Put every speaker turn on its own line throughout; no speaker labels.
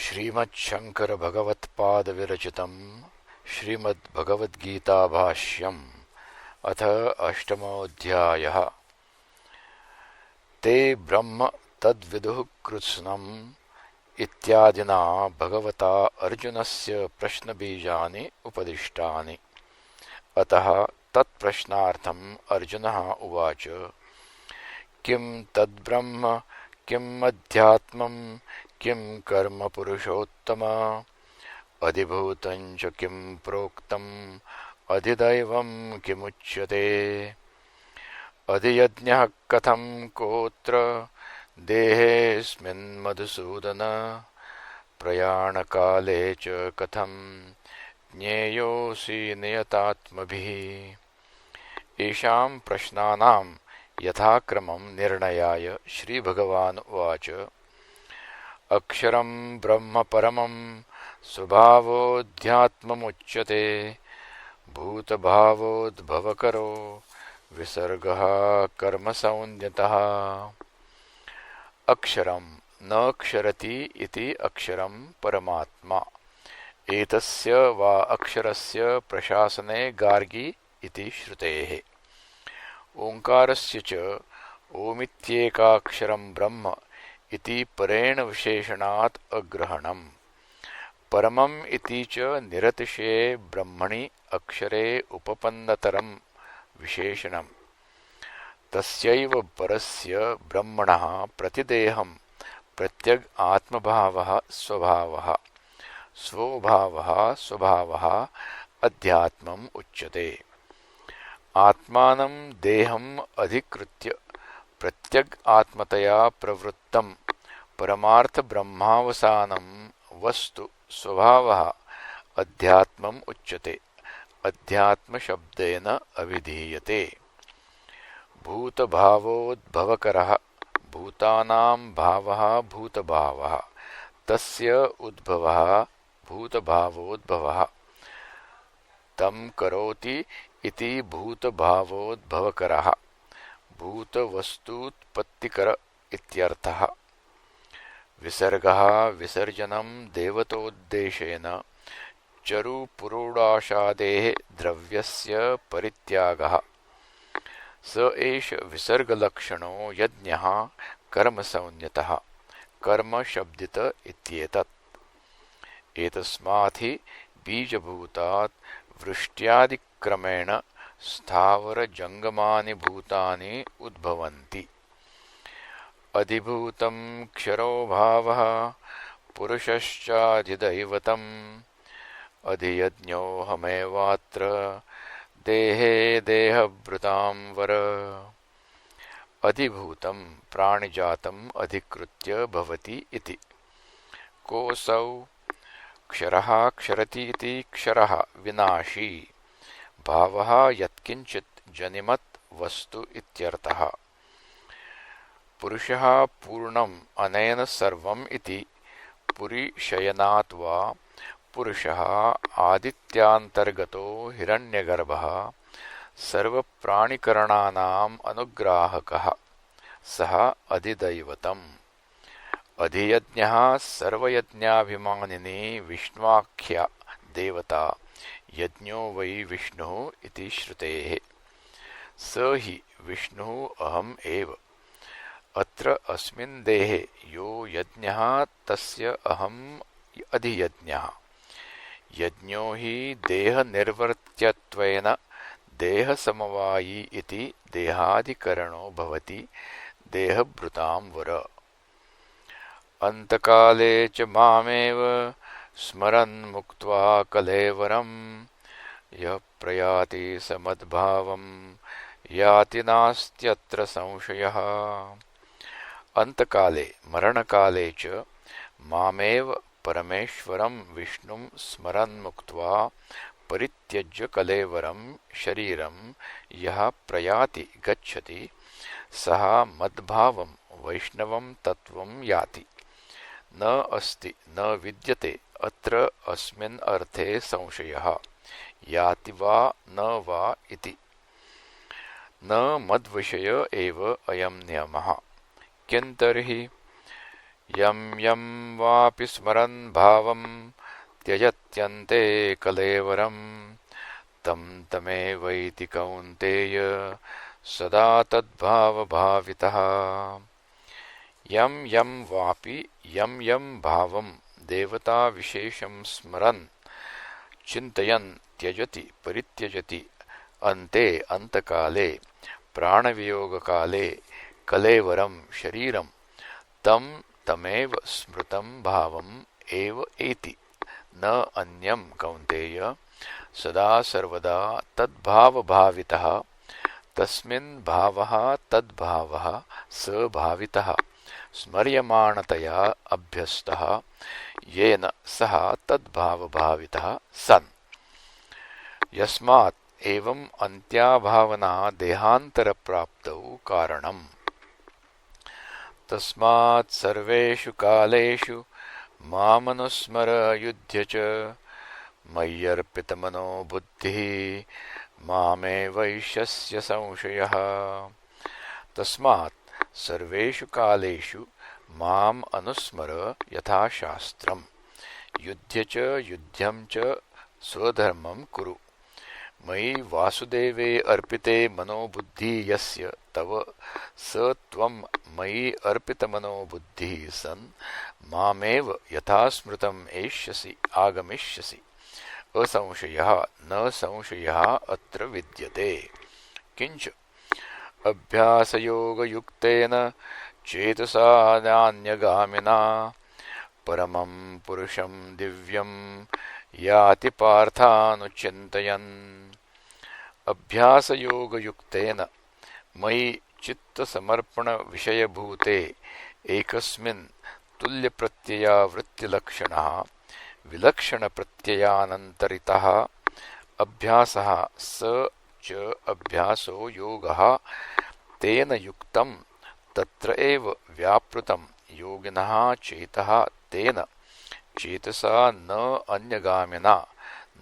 श्रीमच्छंकर भगवत्पाद विरचितं श्रीमद्भगवद्गीता भाष्यम् अथ अष्टमोऽध्यायः। ते ब्रह्म तद्विदुः कृत्स्नम् इत्यादिना भगवता अर्जुनस्य प्रश्नबीजानि उपदिष्टानि। अतः तत्प्रश्नार्थम् अर्जुनः उवाच, किं तद्ब्रह्म किम् अध्यात्मम् किं कर्म पुरुषोत्तम अधिभूतं च किं प्रोक्तम् अधिदैवं किमुच्यते अधियज्ञः कथं कोत्र देहेऽस्मिन् मधुसूदन प्रयाणकाले च कथं ज्ञेयोऽसि नियतात्मभिः। येषां प्रश्नानां यथाक्रमं निर्णयाय श्रीभगवान् उवाच, अक्षरं ब्रह्म परमं स्वभावोऽध्यात्ममुच्यते भूतभावोद्भवकरो विसर्गः कर्मसंज्ञतः। अक्षरं न क्षरति इति अक्षरं परमात्मा। एतस्य वा अक्षरस्य प्रशासने गार्गी इति श्रुतेः। ओंकारस्य च ओमित्येकाक्षरं ब्रह्म इति परेण विशेषणात् अग्रहणम्। परमम् इति च निरतिशये ब्रह्मणि अक्षरे उपपन्नतरं विशेषणम्। तस्यैव परस्य ब्रह्मणः प्रतिदेहं प्रत्यग् आत्मभावः स्वभावः, स्वोभावः स्वभावः अध्यात्मम् उच्यते। आत्मानं देहम् अधिकृत्य प्रत्यग् आत्मतया प्रवृत्तं परमार्थ ब्रह्मावसानं वस्तु स्वभावः अध्यात्मम् उच्यते। अध्यात्म शब्देन अभिधीयते। भूतभावोद्भवकरः भूतानां भावः भूतभावः, तस्य उद्भवः भूतभावोद्भवः। तं करोति इति भूतभावोद्भवकरः भूतवस्तूत्पत्तिकर इत्यर्थः। विसर्गः विसर्जनं देवतोद्देशेन चरुपुरूडाशादेः द्रव्यस्य परित्यागः। स एष विसर्गलक्षणो यज्ञः कर्मसंज्ञतः कर्म शब्दित इत्येतत्। एतस्मात् हि बीजभूतात् वृष्ट्यादिक्रमेण स्थावर जंगमानि भूतानि उद्भवन्ति। अधिभूतं क्षरो भावः पुरुषश्चाधिदैवतम् अधियज्ञोऽहमेवात्र देहे देहभृतां वर। अधिभूतं प्राणिजातम् अधिकृत्य भवति इति। कोऽसौ क्षरः क्षरति इति क्षरः विनाशी भावः यत्किंचित् जनिमत् वस्तु इत्यर्थः। पुरुषः पूर्णम् अनेन सर्वम् इति पुरीशयनात् वा पुरुषः आदित्यान्तर्गतो हिरण्यगर्भः सर्वप्राणिकरणानाम् अनुग्राहकः सः अधिदैवतम्। अधियज्ञः सर्वयज्ञाभिमानिनी विष्णुवाख्या देवता यज्ञो वै विष्णुः इति श्रुतेः। स हि विष्णुः अहम् एव। अत्र अस्मिन् देहे यो यज्ञः तस्य अहम् अधियज्ञः। यज्ञो हि देहनिर्वर्त्यत्वेन देहसमवायी इति देहाधिकरणो भवति देहभृतां वर। अन्तकाले च मामेव स्मरन् मुक्त्वा कलेवरं यः प्रयाति समद्भावं याति नास्त्यत्र संशयः। अंतकाले मरणकाले च मामेव परमेश्वरं विष्णुं स्मरन् मुक्त्वा परित्यज्य कलेवरं शरीरं यः प्रयाति गच्छति सः मद्भावं वैष्णवं तत्त्वं याति। न अस्ति न विद्यते अत्र अस्मिन् अर्थे संशयः। याति वा न वा इति। न मद्विषय एव अयं नियमः। किन्तर्हि यं यं वापि स्मरन् भावं त्यजत्यन्ते कलेवरं तं तमेवैति कौन्तेय सदा तद्भावभावितः। यं यं वापि यं यं भावं देवताविशेषं स्मरन् चिन्तयन् त्यजति परित्यजति अन्ते अन्तकाले प्राणवियोगकाले कलेवरं शरीरं तं तमेव स्मृतं भावम् एव एति न अन्यं कौन्तेय सदा सर्वदा तद्भावभावितः। तस्मिन् भावः तद्भावः स भावितः स्मर्यमाणतया अभ्यस्तः येन सः तद्भावभावितः सन्। यस्मात् एवं अन्त्याभावना देहान्तरप्राप्तौ कारणम्। तस्मात् सर्वेषु कालेषु मामनुस्मर युध्य च मय्यर्पितमनो बुद्धिः मामेवैष्यस्य संशयः। तस्मात् सर्वेषु कालेषु माम् अनुस्मर यथा शास्त्रम् युध्य च युध्यं च स्वधर्मं कुरु। मयि वासुदेवे अर्पिते मनोबुद्धि यस्य तव स त्वं मयि अर्पितमनोबुद्धिः सन् मामेव यथा स्मृतम् एष्यसि आगमिष्यसि। असंशयः न संशयः अत्र विद्यते। किञ्च अभ्यासयोगयुक्तेन चेतसा नान्यगामिना परमं पुरुषं दिव्यं याति पार्थानुचिन्तयन्। अभ्यासयोगयुक्तेन मयि चित्तसमर्पणविषयभूते एकस्मिन् तुल्यप्रत्ययावृत्तिलक्षणः विलक्षणप्रत्ययानन्तरितः अभ्यासः स च अभ्यासो योगः तेन युक्तं तत्र एव व्यापृतं योगिनः चेतः तेन चेतसा न अन्यगामिना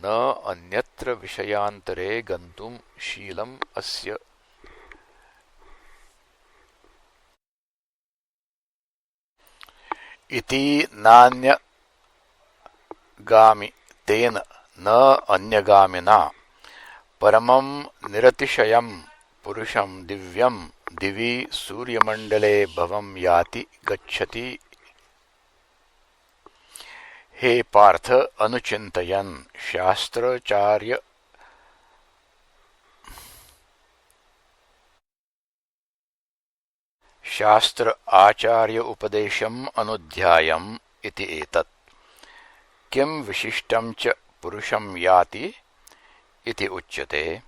न अन्यत्र विषयान्तरे गन्तुं शीलम् अस्य। इति नान्यगामि तेन न अन्यगामिना परमं निरतिशयं पुरुषं दिव्यं दिवि सूर्यमण्डले भवं याति गच्छति। हे पार्थ अनुचिन्तयन् शास्त्र आचार्य उपदेशम् अनुध्यायम् इति एतत्। किं विशिष्टं च पुरुषं याति इति उच्यते।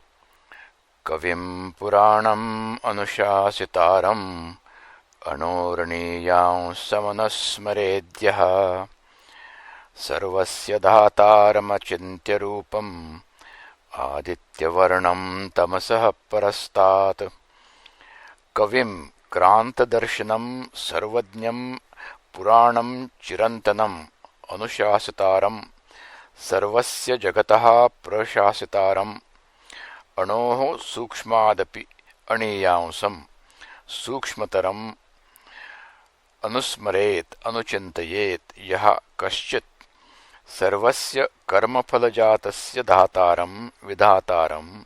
कविं पुराणम् अनुशासितारम् अणोरणीयांसमनस्मरेद्यः सर्वस्य धातारमचिन्त्य रूपम् आदित्यवर्णं तमसः परस्तात्। कविं क्रान्तदर्शनं सर्वज्ञं पुराणं चिरन्तनम् अनुशासितारं सर्वस्य जगतः प्रशासितारम् अणोः सूक्ष्मादपि अणीयांसं सूक्ष्मतरम् अनुस्मरेत् अनुचिन्तयेत् यः कश्चित् सर्वस्य कर्मफलजातस्य धातारं विधातारं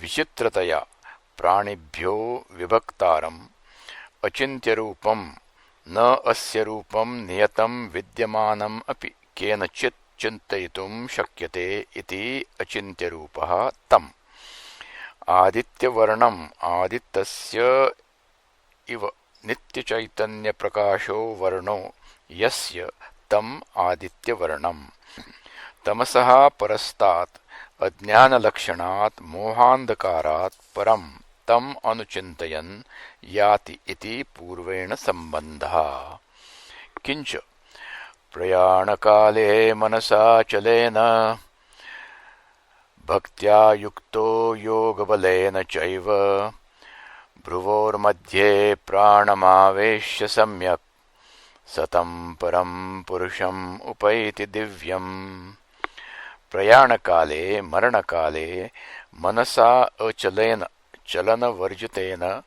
विचित्रतया प्राणिभ्यो विभक्तारम् अचिन्त्यरूपं न अस्य रूपं नियतं विद्यमानम् अपि केनचित् चिन्तयितुं शक्यते इति अचिन्त्यरूपः तम्। आदित्यवर्णम् आदित्यस्य इव नित्यचैतन्यप्रकाशो वर्णो यस्य तम् आदित्यवर्णम्। तमसः परस्तात् अज्ञानलक्षणात् मोहान्धकारात् परं तम् अनुचिन्तयन् याति इति पूर्वेण सम्बन्धः। किञ्च प्रयाणकाले मनसा चलेन भक्त्या युक्तो योगबलेन चैव भ्रुवोर्मध्ये प्राणमावेश्य सम्यक् सतं परं पुरुषम् उपैति दिव्यम्। प्रयाणकाले मरणकाले मनसा अचलेन चलनवर्जितेन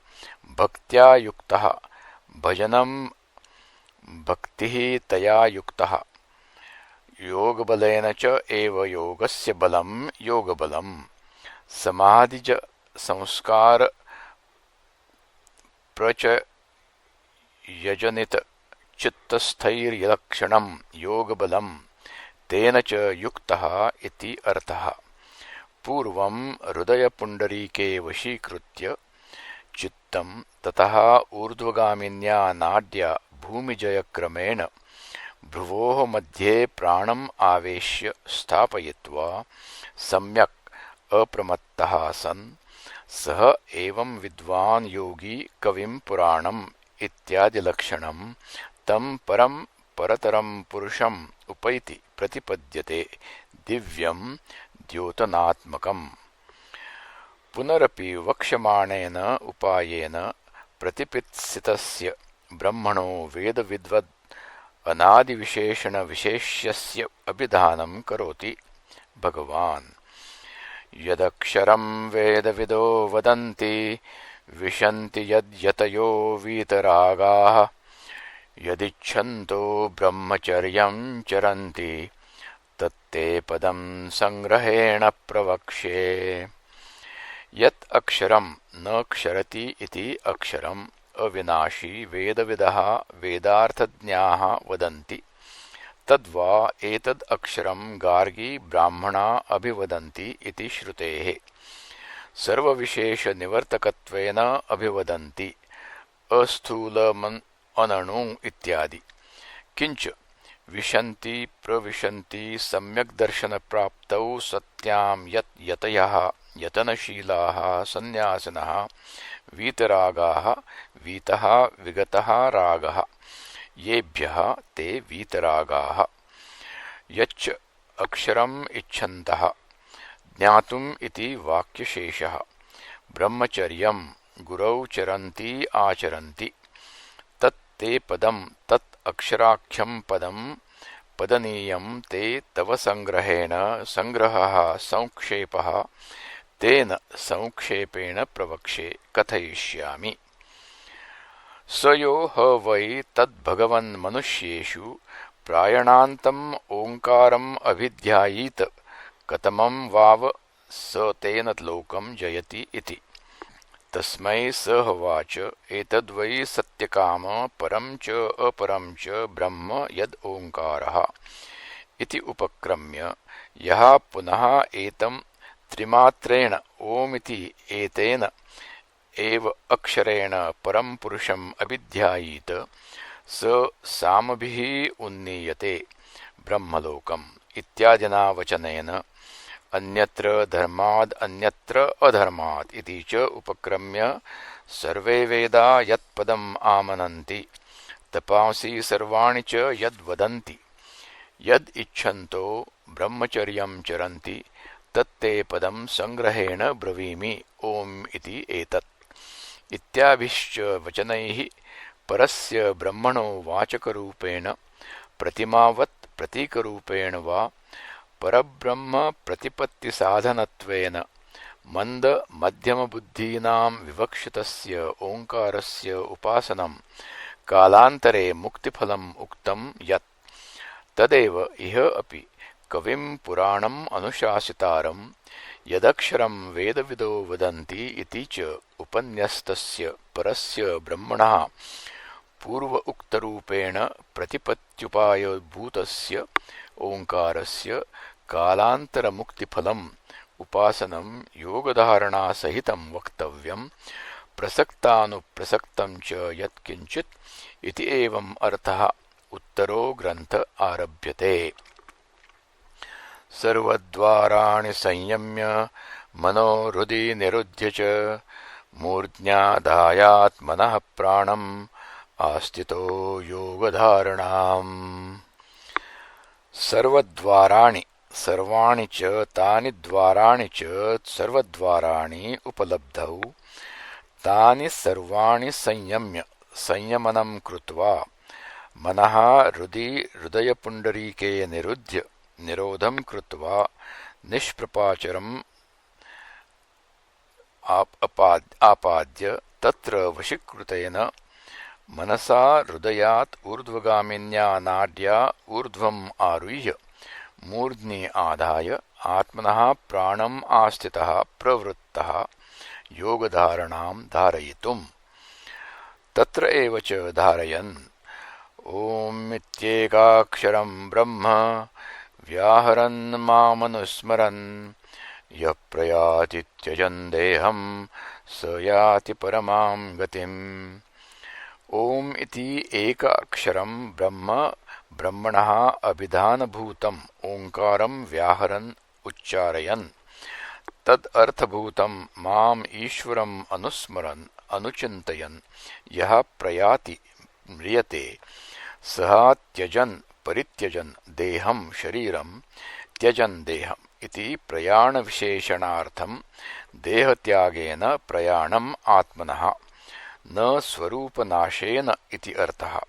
भक्त्या युक्तः भजनं भक्तिः तया युक्तः योगबलेन च एव योगस्य बलं योगबलं समाधिज संस्कार प्रचयजनित चित्तस्थैर्यलक्षणं योगबलं तेन च युक्तः इति अर्थः। पूर्वं हृदयपुण्डरीके वशीकृत्य चित्तं ततः ऊर्ध्वगामिन्या नाड्या भूमिजयक्रमेण भ्रुवोः मध्ये प्राणम् आवेश्य स्थापयित्वा सम्यक् अप्रमत्तः सन् सः एवं विद्वान् योगी कविं पुराणम् इत्यादिलक्षणं तं परं परतरं पुरुषम् उपैति प्रतिपद्यते दिव्यं द्योतनात्मकम्। पुनरपि वक्ष्यमाणेन उपायेन प्रतिपित्सितस्य ब्रह्मणो वेदविद्वद् अनादिविशेषणविशेष्यस्य अभिधानं करोति भगवान्। यदक्षरं वेदविदो वदन्ति विशन्ति यद्यतयो वीतरागाः यदिच्छन्तो ब्रह्मचर्यं चरन्ति तत्ते पदं संग्रहेण प्रवक्ष्ये। यत् अक्षरं न क्षरति इति अक्षरम् अविनाशी वेदविदः वेदार्थज्ञाः वदन्ति तद्वा एतद् अक्षरं गार्गी ब्राह्मणा अभिवदन्ति इति श्रुतेः। सर्वविशेषनिवर्तकत्वेन अभिवदन्ति अस्थूलमन् अनणु इत्यादि। किञ्च विशन्ति प्रविशन्ति सम्यक् दर्शनप्राप्तौ सत्यां यत् यतयः यतनशीलाः सन्न्यासिनः वीतरागाः वीतः विगतः रागः येभ्यः ते वीतरागाः। यच्च अक्षरम् इच्छन्तः ज्ञातुम् इति वाक्यशेषः ब्रह्मचर्यं गुरौ चरन्ति आचरन्ति तत् ते पदं तत् अक्षराख्यं पदं पदनीयं ते तव संग्रहेण संग्रहः संक्षेपः तेन संक्षेपेण प्रवक्षे कथयिष्यामि। स यो ह वै तद्भगवन्मनुष्येषु प्रायणान्तम् ओङ्कारम् अभिध्यायीत कतमं वाव स तेन लोकं जयति इति। तस्मै स होवाच एतद्वै सत्यकाम परं च अपरं च ब्रह्म यद् ओङ्कारः इति उपक्रम्य यः पुनः एतं त्रिमात्रेण ओमिति एतेन एव अक्षरेण परं पुरुषम् अभिध्यायीत स सामभिः उन्नीयते ब्रह्मलोकम् इत्यादिना वचनेन अन्यत्र धर्माद् अन्यत्र अधर्मात् इति च उपक्रम्य सर्वे वेदा यत्पदम् आमनन्ति तपांसि सर्वाणि च यद्वदन्ति यद् इच्छन्तो ब्रह्मचर्यं चरन्ति तत्ते पदं संग्रहेण ब्रवीमि ओम् इति एतत्। इत्याभिश्च वचनैः परस्य ब्रह्मणो वाचकरूपेण प्रतिमावत् प्रतीकरूपेण वा परब्रह्म प्रतिपत्तिसाधनत्वेन मंद मध्यमबुद्धीनां विवक्षितस्य ओङ्कारस्य उपासनं कालान्तरे मुक्तिफलम् उक्तं यत् तदेव इह अपि कविं पुराणम् अनुशासितारं यदक्षरं वेदविदो वदन्ति इति च उपन्यस्तस्य परस्य ब्रह्मणः पूर्व उक्तरूपेण प्रतिपत्त्युपायभूतस्य ओङ्कारस्य कालान्तरमुक्तिफलम् उपासनं योगधारणासहितं वक्तव्यं प्रसक्तानुप्रसक्तं च यत्किञ्चित् इति एवम् अर्थः उत्तरो ग्रन्थ आरभ्यते। सर्वद्वाराणि संयम्य मनो हृदि निरुध्य च मूर्ध्याधायात्मनः प्राणम् आस्थितो योगधारणाम्। सर्वद्वाराणि सर्वाणि च तानि द्वाराणि च सर्वद्वाराणि उपलब्धौ तानि सर्वाणि संयम्य संयमनं कृत्वा मनः हृदि हृदयपुण्डरीके निरुध्य निरोधं कृत्वा निष्प्रपाचरम् आपाद्य तत्र वशीकृतेन मनसा हृदयात् ऊर्ध्वगामिन्या नाड्या ऊर्ध्वम् आरुह्य मूर्ध्नि आधाय आत्मनः प्राणम् आस्थितः प्रवृत्तः योगधारणां धारयितुम् तत्र एव च धारयन् ॐ इत्येकाक्षरं ब्रह्म व्याहरन् मामनुस्मरन् यः प्रयाति त्यजन् देहं स याति परमां गतिम्। ॐ इति एक अक्षरं ब्रह्म ब्रह्मणः अभिधानभूतम् ओङ्कारं व्याहरन् उच्चारयन् तद् अर्थभूतं माम् ईश्वरम् अनुस्मरन् अनुचिन्तयन् यः प्रयाति म्रियते सः त्यजन् परित्यजन् देहं शरीरं त्यजन् देहम् इति प्रयाणविशेषणार्थं देहत्यागेन प्रयाणम् आत्मनः न स्वरूपनाशेन इति अर्थः।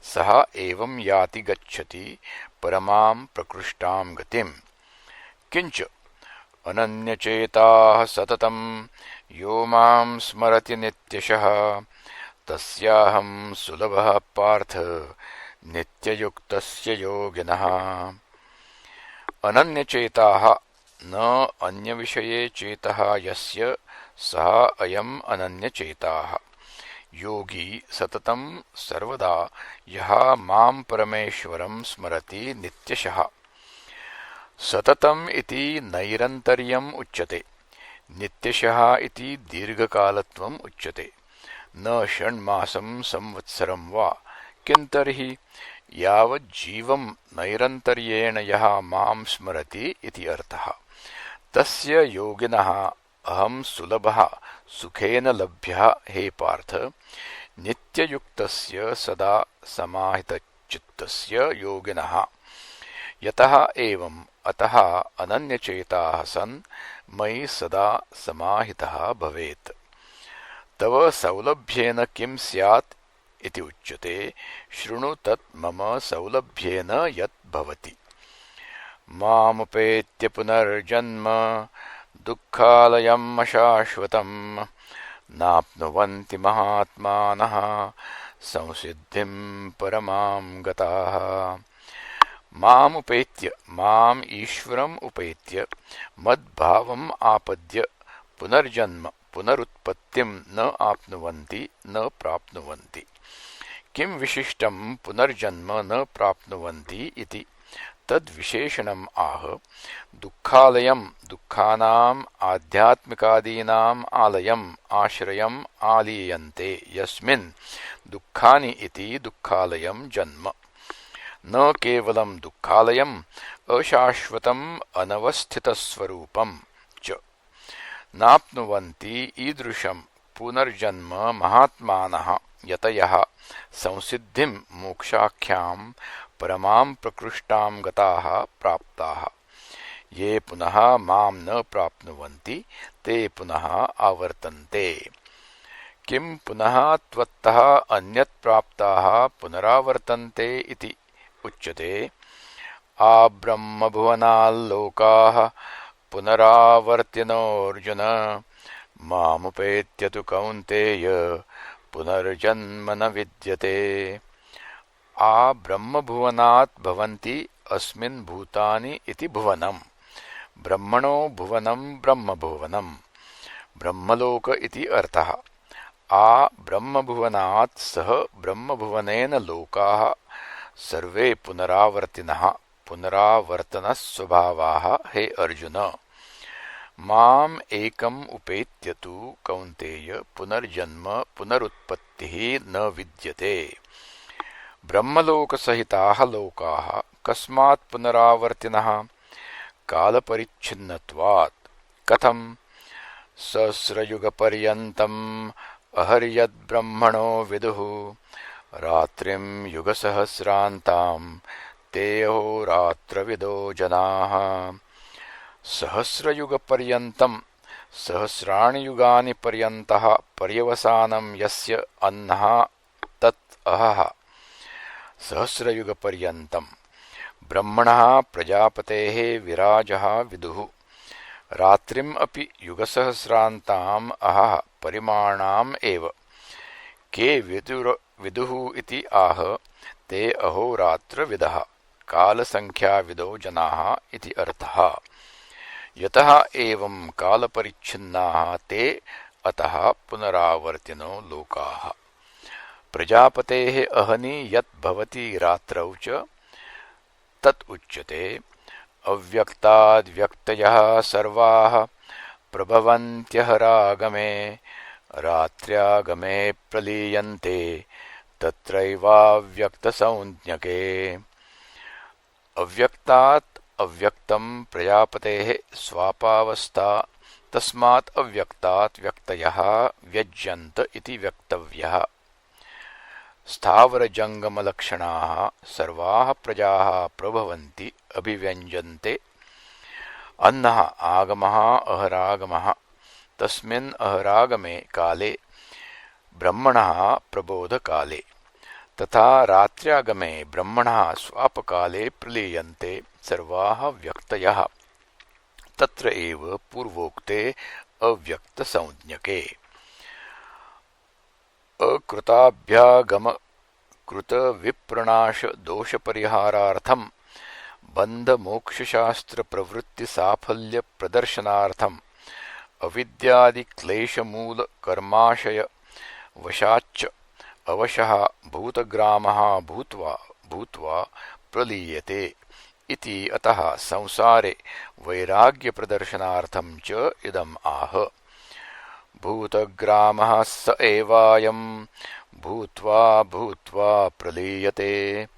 सः एवं याति गच्छति परमां प्रकृष्टां गतिम्। किञ्च अनन्यचेताः सततं यो मां स्मरति नित्यशः तस्याहं सुलभः पार्थ नित्ययुक्तस्य योगिनः। अनन्यचेताः न अन्यविषये चेतः यस्य सः अयम् अनन्यचेताः योगी सततं सर्वदा यः मां परमेश्वरं स्मरति नित्यशः। सततम् इति नैरन्तर्यम् उच्यते नित्यशः इति दीर्घकालत्वम् उच्यते न षण्मासं संवत्सरं वा किन्तर्हि यावज्जीवं नैरन्तर्येण यः मां स्मरति इति अर्थः। तस्य योगिनः अहं सुलभः सुखेन लभ्यः हे पार्थ नित्ययुक्तस्य सदा समाहितचित्तस्य योगिनः। यतः एवम् अतः अनन्यचेताः सन् मयि सदा समाहितः भवेत्। तव सौलभ्येन किं स्यात् इति उच्यते शृणु तत् मम सौलभ्येन यत् भवति। मामुपेत्य पुनर्जन्म दुःखालयम् अशाश्वतम् नाप्नुवन्ति महात्मानः संसिद्धिं परमां गताः। मामुपेत्य माम् ईश्वरम् उपेत्य मद्भावम् आपद्य पुनर्जन्म पुनरुत्पत्तिं न आप्नुवन्ति न प्राप्नुवन्ति। किं विशिष्टं पुनर्जन्म न प्राप्नुवन्ति इति तद्विशेषणम् आह। दुःखालयं दुःखानाम् आध्यात्मिकादीनाम् आलयम् आश्रयम् आलीयन्ते यस्मिन् दुःखानि इति दुःखालयं जन्म। न केवलं दुःखालयम् अशाश्वतम् अनवस्थितस्वरूपं च। नाप्नुवन्ति ईदृशं पुनर्जन्म महात्मानः यतयः संसिद्धिं मोक्षाख्यां परमां प्रकृष्टां गताः प्राप्ताः। ये पुनः मां न प्राप्नुवन्ति ते पुनः आवर्तन्ते। किं पुनः त्वत्तः अन्यत् प्राप्ताः पुनरावर्तन्ते इति उच्यते। आब्रह्मभुवनाल्लोकाः पुनरावर्तिनोऽर्जुन मामुपेत्य तु कौन्तेय पुनर्जन्म न विद्यते। ब्रह्मभुवनात् भवन्ति अस्मिन् भूतानि इति भुवनम्। ब्रह्मणो भुवनं ब्रह्मभुवनम् ब्रह्मलोक इति अर्थः। ब्रह्मभुवनात् सह ब्रह्मभुवनेन लोकाः सर्वे पुनरावर्तिनः पुनरावर्तनस्वभावाः हे अर्जुन। माम् एकम् उपेत्य तु कौन्तेय पुनर्जन्म पुनरुत्पत्तिः न विद्यते। ब्रह्मलोकसहिताः लोकाः कस्मात् पुनरावर्तिनः कालपरिच्छिन्नत्वात्। कथं सहस्रयुगपर्यन्तम् अहर्यद्ब्रह्मणो विदुः रात्रिं युगसहस्रान्तां ते अहोरात्रविदो जनाः। सहस्रयुगपर्यन्तं सहस्राणि युगानि पर्यन्तः पर्यवसानं यस्य अन्नः तत् अहः। सहस्रयुगपर्यन्तं ब्रह्मणः प्रजापतेः विराजः विदुः रात्रिम् अपि युगसहस्रान्ताम् अहः परिमाणाम् एव। के विदुः इति आह ते अहोरात्रविदः कालसंख्याविदो जनाः इति अर्थः। यतः एवं कालपरिच्छिन्नाः ते अतः पुनरावर्तिनो लोकाः। प्रजापतेः अहनि यत् भवति रात्रौ च तत् उच्यते। अव्यक्ताद्व्यक्तयः सर्वाः प्रभवन्त्यहरागमे रात्र्यागमे प्रलीयन्ते तत्रैवाव्यक्तसंज्ञके। अव्यक्तात् अव्यक्तं प्रजापतेः स्वापावस्था तस्मात् अव्यक्तात् व्यक्तयः व्यज्यन्त इति वक्तव्यः। स्थावरजंगमलक्षणाः सर्वाः प्रजाः प्रभवन्ति अभिव्यञ्जन्ते। अन्नः आगमः अहरागमः तस्मिन् अहरागमे काले ब्रह्मणः प्रबोधकाले तथा रात्र्यागमे ब्रह्मणः स्वापकाले प्रलीयन्ते सर्वाः व्यक्तयः तत्र एव पूर्वोक्ते अव्यक्तसंज्ञके। अकृताभ्यागम कृत विप्रणाश दोषपरिहारार्थं बन्धमोक्षशास्त्र प्रवृत्ति साफल्य प्रदर्शनार्थं अविद्यादिक्लेशमूल कर्माशय वशाच्च अवशः भूतग्रामः भूत्वा प्रलीयते इति अतः संसारे वैराग्य प्रदर्शनार्थं च इदम् आह। भूतग्रामः स एवायं भूत्वा भूत्वा प्रलीयते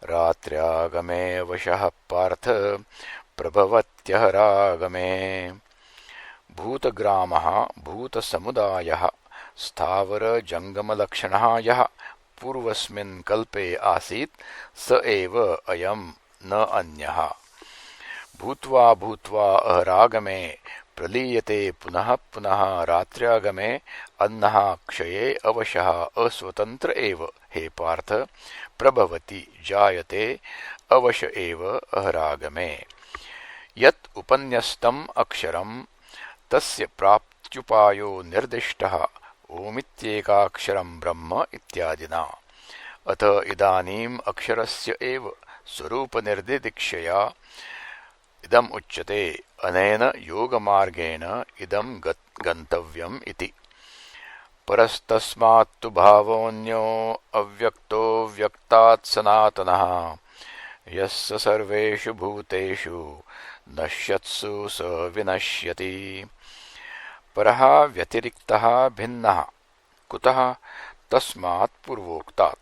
रात्र्यागमे वशः पार्थ प्रभवत्यहरागमे। भूतग्रामः भूतसमुदायः स्थावर जंगमलक्षणः यः पूर्वस्मिन् कल्पे आसीत् स एव अयं न अन्यः। भूत्वा भूत्वा अहरागमे प्रलीयते पुनः पुनः रात्र्यागमे अन्नः क्षये अवशः अस्वतन्त्र एव हे पार्थ प्रभवति जायते अवश एव अहरागमे। यत् उपन्यस्तम् अक्षरं तस्य प्राप्त्युपायो निर्दिष्टः ओमित्येकाक्षरं ब्रह्म इत्यादिना। अथ इदानीम् अक्षरस्य एव स्वरूपनिर्दिदीक्षया इदम् उच्यते। अनेन योगमार्गेण इदं गन्तव्यम् इति। परस्तस्मात्तु भावोऽन्यो अव्यक्तो व्यक्तात् सनातनः यस्य सर्वेषु भूतेषु नश्यत्सु स विनश्यति। परः व्यतिरिक्तः भिन्नः कुतः तस्मात् पूर्वोक्तात्।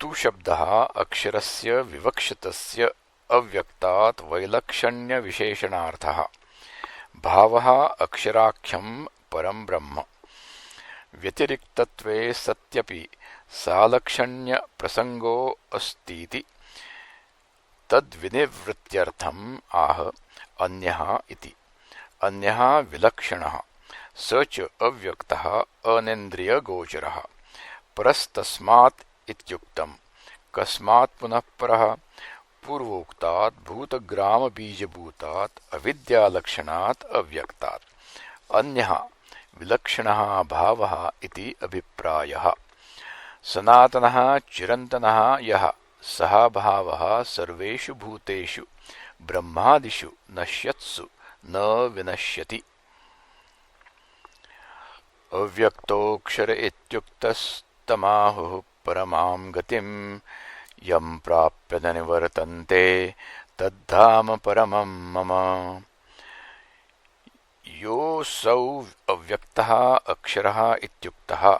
तु शब्दः अक्षरस्य विवक्षितस्य अव्यक्तात् वैलक्षण्यविशेषणार्थः। भावः अक्षराख्यं परं ब्रह्म। व्यतिरिक्तत्वे सत्यपि सालक्षण्यप्रसङ्गो अस्तीति तद्विनिवृत्त्यर्थम् आह अन्यः इति। अन्यः विलक्षणः स च अव्यक्तः अनेन्द्रियगोचरः। परस्तस्मात् इत्युक्तम्। कस्मात् पुनः परः? पूर्वोक्तात् भूतग्रामबीजभूतात् अविद्यालक्षणात् अव्यक्तात्। अन्यः विलक्षणः भावः इति अभिप्रायः। सनातनः चिरन्तनः यः सः भावः सर्वेषु भूतेषु ब्रह्मादिषु नश्यत्सु न विनश्यति। अव्यक्तोऽक्षर इत्युक्तस्तमाहुः परमां गतिं यं प्राप्य न निवर्तन्ते तद्धाम परमं मम। योऽसौ अव्यक्तः अक्षरः इत्युक्तः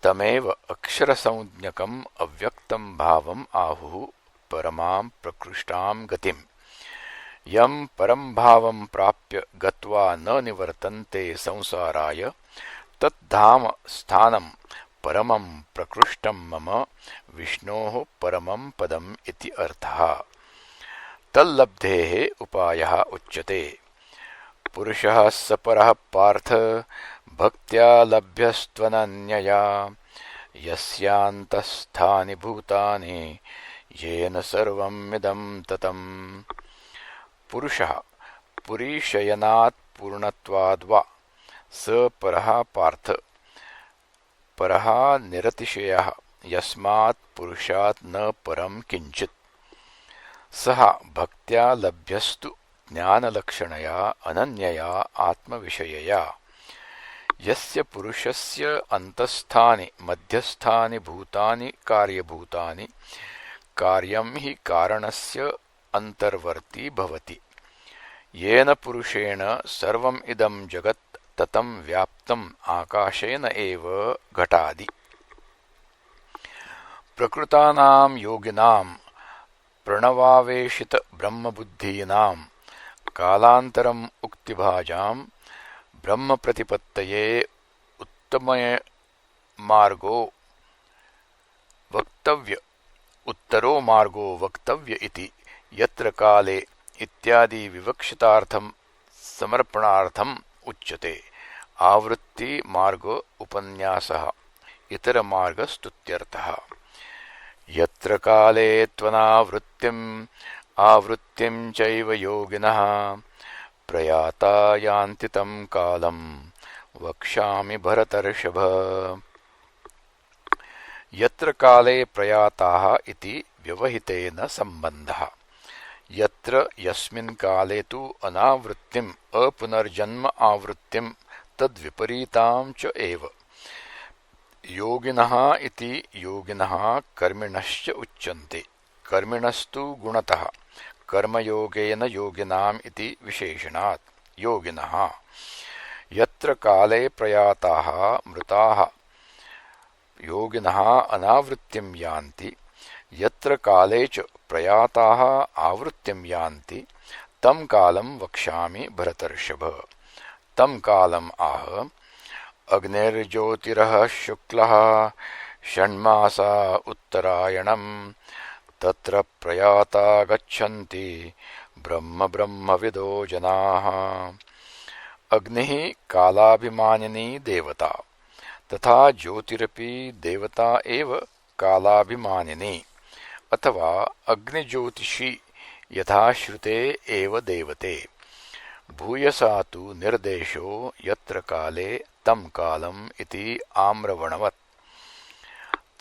तमेव अक्षरसंज्ञकम् अव्यक्तं भावम् आहुः परमां प्रकृष्टां गतिम्। यं परं भावं प्राप्य गत्वा न निवर्तन्ते संसाराय तद्धाम स्थानं परमं प्रकृष्टं मम विष्णोः परमं पदम् इति अर्थः। तल्लब्धेः उपायः उच्यते। पुरुषः स परः पार्थ भक्त्या लभ्यस्त्वनन्यया यस्यान्तस्थानि भूतानि येन सर्वमिदं ततम्। पुरुषः पुरीशयनात् पूर्णत्वाद्वा स परः पार्थ परः निरतिशयः यस्मात् पुरुषात् न परं किञ्चित् सः भक्त्या लभ्यस्तु ज्ञानलक्षणया अनन्यया आत्मविषयया यस्य पुरुषस्य अन्तस्थानि मध्यस्थानि भूतानि कार्यभूतानि कार्यं हि कारणस्य अन्तर्वर्ती भवति येन पुरुषेण सर्वम् इदं जगत् ततं व्याप्तम् आकाशेन एव घटादि प्रकृतानां योगिनां प्रणवावेशित ब्रह्मबुद्धीनां कालान्तरम् उक्तिभाजां ब्रह्मप्रतिपत्तये उत्तरो मार्गो वक्तव्य इति यत्र काले इत्यादि विवक्षितार्थं समर्पणार्थम् उच्यते आवृत्ति मार्ग उपन्यासः इतरमार्गस्तुत्यर्थः यत्र काले त्वनावृत्तिम् आवृत्तिं चैव योगिनः प्रयाता यान्ति तं कालं वक्ष्यामि भरतर्षभ यत्र काले प्रयाताः इति व्यवहितेन सम्बन्धः यत्र यस्मिन् काले तु अनावृत्तिम् अपुनर्जन्म आवृत्तिं तद्विपरीतां च एव योगिनः इति योगिनः कर्मिणश्च उच्यन्ते कर्मिणस्तु गुणतः कर्मयोगेन योगिनाम् इति विशेषणात् योगिनः यत्र काले प्रयाताः मृताः योगिनः अनावृत्तिं यान्ति यत्र काले च प्रयाताः आवृत्तिं यान्ति तं कालं वक्ष्यामि भरतर्षभ तं कालम् आह अग्निर्ज्योतिरः शुक्लः षण्मासा उत्तरायणम् तत्र प्रयाता गच्छन्ति ब्रह्मविदो जनाः अग्निः कालाभिमानिनी देवता तथा ज्योतिरपि देवता एव कालाभिमानिनी अथवा अग्निज्योतिषी यथा श्रुते एव देवते भूयसा तु निर्देशो यत्र काले तं कालम् इति आम्रवणवत्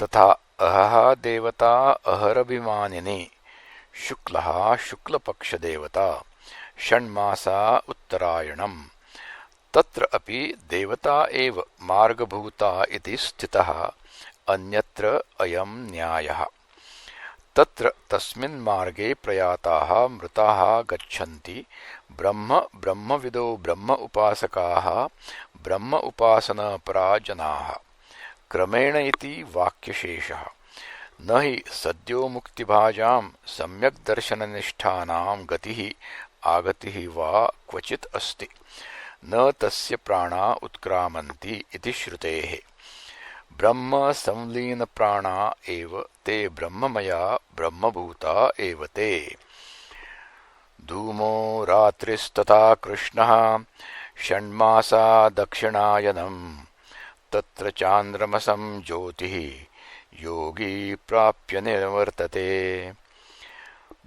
तथा अहः देवता अहरभिमानिनी शुक्लः शुक्लपक्षदेवता षण्मासा उत्तरायणम् तत्र अपि देवता एव मार्गभूता इति स्थितः अन्यत्र अयं न्यायः तत्र तस्मिन् मार्गे प्रयाताः मृताः गच्छन्ति ब्रह्मविदो ब्रह्म उपासकाः ब्रह्म उपासनापरा जनाः क्रमेण इति वाक्यशेषः न हि सद्यो मुक्तिभाजां सम्यक् दर्शननिष्ठानां गतिः आगतिः वा क्वचित् अस्ति न तस्य प्राणा उत्क्रामन्ति इति श्रुतेः ब्रह्म संलीन प्राणा एव ते ब्रह्ममया ब्रह्मभूता एव ते धूमो रात्रिस्तथा कृष्णः षण्मासा दक्षिणायनम् तत्र चान्द्रमसं ज्योतिः योगी प्राप्य निवर्तते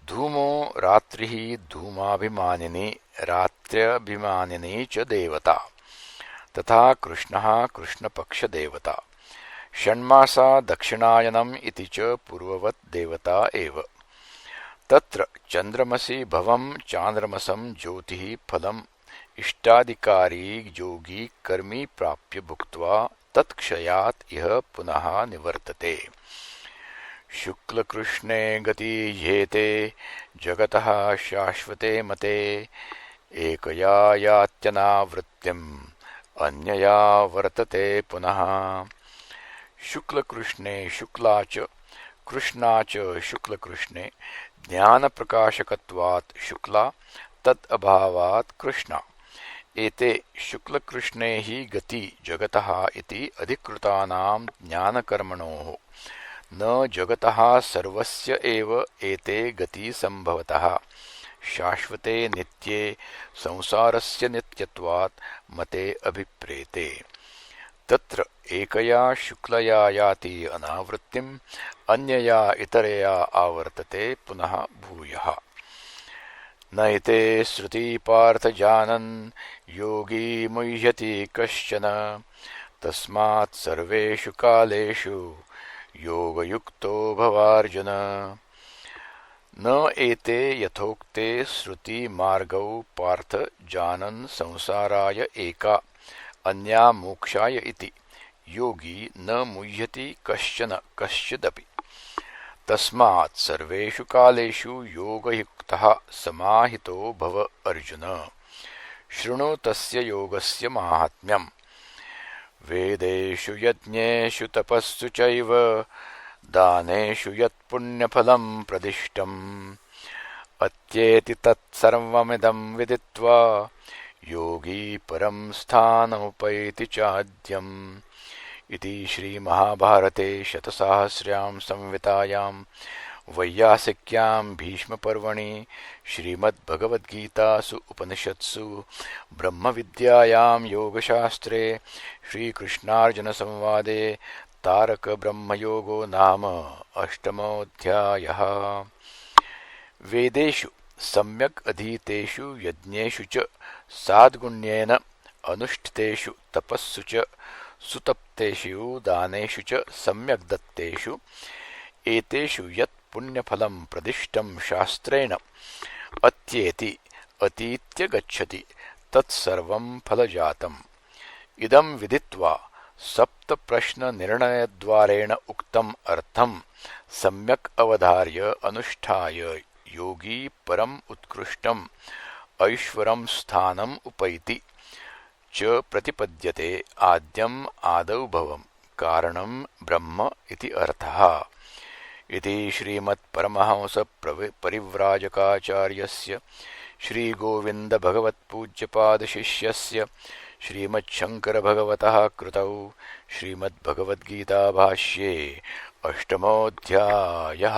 धूमो रात्रिः धूमाभिमानिनी रात्र्यभिमानिनी च देवता तथा कृष्णः कृष्णपक्षदेवता षण्मासा दक्षिणायनम् इति च पूर्ववत् देवता एव तत्र चन्द्रमसि भवं चान्द्रमसं ज्योतिः फलम् इष्टाधिकारी योगी कर्मी प्राप्य भुक्त्वा तत्क्षयात् इह पुनः निवर्तते शुक्लकृष्णे गतीयेते जगतः शाश्वते मते एकया यात्यनावृत्तिम् अन्यया वर्तते पुनः शुक्लकृष्णे शुक्ला च कृष्णा च शुक्लकृष्णे ज्ञानप्रकाशकत्वात् शुक्ला तत् अभावात् कृष्णा एते शुक्लकृष्णे हि गति जगतः इति अधिकृतानां ज्ञानकर्मणोः न जगतः सर्वस्य एव एते गति संभवतः शाश्वते नित्ये संसारस्य नित्यत्वात् मते अभिप्रेते तत्र एकया शुक्लया याति अनावृत्तिम् अन्यया इतरया आवर्तते पुनः भूयः नैते श्रुति पार्थ जानन् योगी मुह्यति कश्चन तस्मात् सर्वेषु कालेषु योगयुक्तो भवार्जुन। न एते यथोक्ते श्रुति मार्गौ पार्थ जानन् संसाराय एका अन्या मोक्षाय इति योगी न मुह्यति कश्चन कश्चिदपि। तस्मात् सर्वेषु कालेषु योगयुक्तः समाहितो भव अर्जुन। शृणु तस्य योगस्य माहात्म्यम्। वेदेषु यज्ञेषु तपस्सु चैव दानेषु यत्पुण्यफलं प्रदिष्टम् अत्येति तत्सर्वमिदं विदित्वा योगी परं स्थानमुपैति चाद्यम्। इति श्रीमहाभारते शतसाहस्र्यां संहितायां वैयासिक्यां भीष्मपर्वणि श्रीमद्भगवद्गीतासु उपनिषत्सु ब्रह्मविद्यायां योगशास्त्रे श्रीकृष्णार्जुनसंवादे तारकब्रह्मयोगो नाम अष्टमोऽध्यायः। वेदेषु सम्यक् अधीतेषु यज्ञेषु च साद्गुण्येन अनुष्ठितेषु तपस्सु च सुतप्तेषु दानेषु च सम्यक् दत्तेषु एतेषु यत् पुण्यफलं प्रदिष्टं शास्त्रेण अत्येति अतीत्य गच्छति तत्सर्वं फलजातम्। इदं विदित्वा सप्तप्रश्ननिर्णयद्वारेण उक्तम् अर्थं सम्यक् अवधार्य अनुष्ठाय योगी परम् उत्कृष्टम् ऐश्वरं स्थानम् उपैति च प्रतिपद्यते। आद्यम् आदौ भवम् कारणं ब्रह्म इति अर्थः। इति श्रीमत्परमहंसपरिव्राजकाचार्यस्य श्रीगोविन्दभगवत्पूज्यपादशिष्यस्य श्रीमच्छङ्करभगवतः कृतौ श्रीमद्भगवद्गीताभाष्ये अष्टमोऽध्यायः।